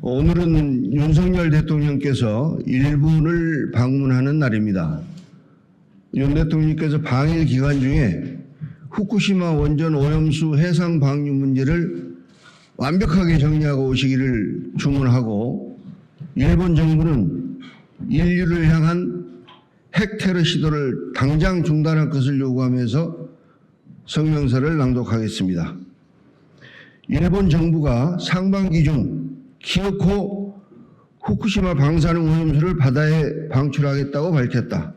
오늘은 윤석열 대통령께서 일본을 방문하는 날입니다. 윤 대통령께서 방일 기간 중에 후쿠시마 원전 오염수 해상 방류 문제를 완벽하게 정리하고 오시기를 주문하고, 일본 정부는 인류를 향한 핵 테러 시도를 당장 중단할 것을 요구하면서 성명서를 낭독하겠습니다. 일본 정부가 상반기 중 기어코 후쿠시마 방사능 오염수를 바다에 방출하겠다고 밝혔다.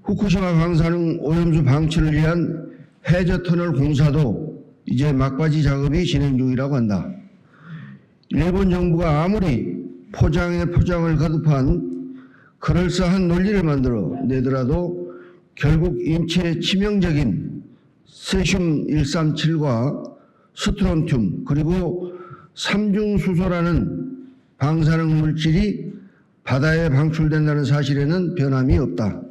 후쿠시마 방사능 오염수 방출을 위한 해저 터널 공사도 이제 막바지 작업이 진행 중이라고 한다. 일본 정부가 아무리 포장에 포장을 거듭한 그럴싸한 논리를 만들어 내더라도 결국 인체에 치명적인 세슘 137과 스트론튬 그리고 삼중수소라는 방사능 물질이 바다에 방출된다는 사실에는 변함이 없다.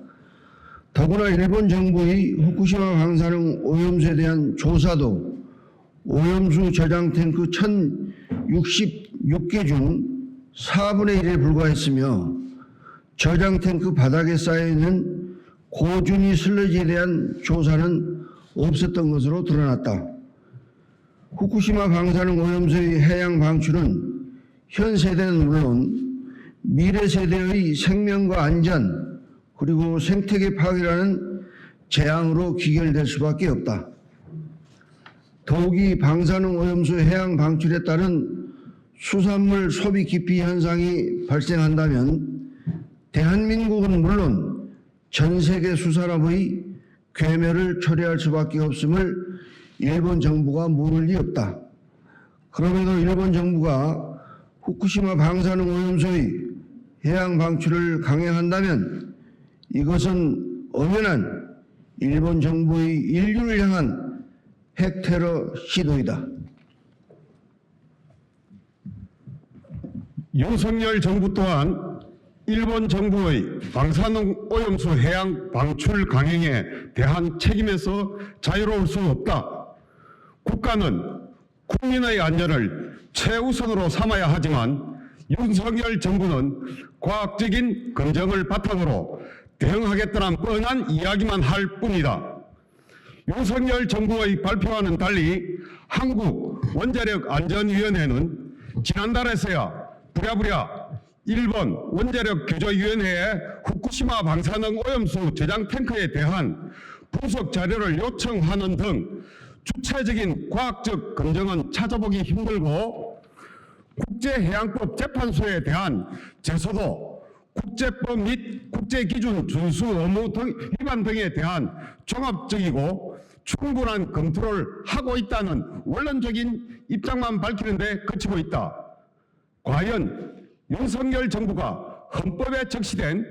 더구나 일본 정부의 후쿠시마 방사능 오염수에 대한 조사도 오염수 저장 탱크 1066개 중 4분의 1에 불과했으며, 저장 탱크 바닥에 쌓여있는 고준위 슬러지에 대한 조사는 없었던 것으로 드러났다. 후쿠시마 방사능 오염수의 해양 방출은 현 세대는 물론 미래 세대의 생명과 안전 그리고 생태계 파괴라는 재앙으로 귀결될 수밖에 없다. 더욱이 방사능 오염수 해양 방출에 따른 수산물 소비 기피 현상이 발생한다면 대한민국은 물론 전 세계 수산업의 괴멸을 초래할 수밖에 없음을 일본 정부가 모를 리 없다. 그럼에도 일본 정부가 후쿠시마 방사능 오염수의 해양 방출을 강행한다면 이것은 엄연한 일본 정부의 인류를 향한 핵 테러 시도이다. 윤석열 정부 또한 일본 정부의 방사능 오염수 해양 방출 강행에 대한 책임에서 자유로울 수 없다. 국가는 국민의 안전을 최우선으로 삼아야 하지만 윤석열 정부는 과학적인 검증을 바탕으로 대응하겠다는 뻔한 이야기만 할 뿐이다. 윤석열 정부의 발표와는 달리 한국원자력안전위원회는 지난달에서야 부랴부랴 일본 원자력규조위원회에 후쿠시마 방사능 오염수 저장 탱크에 대한 분석 자료를 요청하는 등 주체적인 과학적 검증은 찾아보기 힘들고, 국제해양법 재판소에 대한 제소도 국제법 및 국제기준 준수 의무 등 위반 등에 대한 종합적이고 충분한 검토를 하고 있다는 원론적인 입장만 밝히는 데 그치고 있다. 과연 윤석열 정부가 헌법에 적시된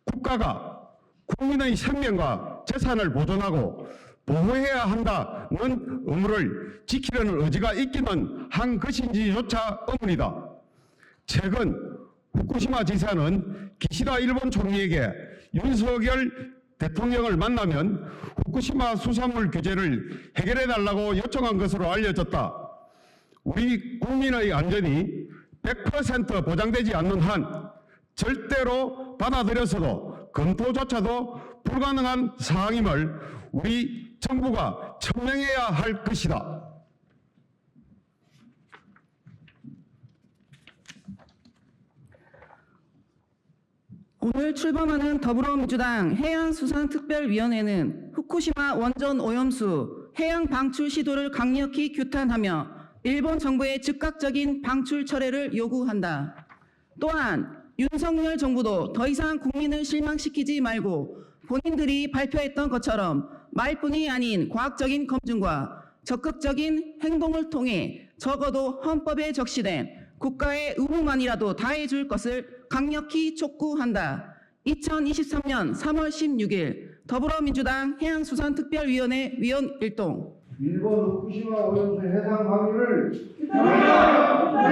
국가가 국민의 생명과 재산을 보존하고 보호해야 한다는 의무를 지키려는 의지가 있기는 한 것인지조차 의문이다. 최근 후쿠시마 지사는 기시다 일본 총리에게 윤석열 대통령을 만나면 후쿠시마 수산물 규제를 해결해달라고 요청한 것으로 알려졌다. 우리 국민의 안전이 100% 보장되지 않는 한 절대로 받아들여서도 검토조차도 불가능한 사항임을 우리 정부가 천명해야 할 것이다. 오늘 출범하는 더불어민주당 해양수산특별위원회는 후쿠시마 원전 오염수 해양 방출 시도를 강력히 규탄하며 일본 정부의 즉각적인 방출 철회를 요구한다. 또한 윤석열 정부도 더 이상 국민을 실망시키지 말고 본인들이 발표했던 것처럼 말뿐이 아닌 과학적인 검증과 적극적인 행동을 통해 적어도 헌법에 적시된 국가의 의무만이라도 다해줄 것을 강력히 촉구한다. 2023년 3월 16일 더불어민주당 해양수산특별위원회 위원 일동. 일본 후쿠시마 오염수 해상 방류를 규탄한다!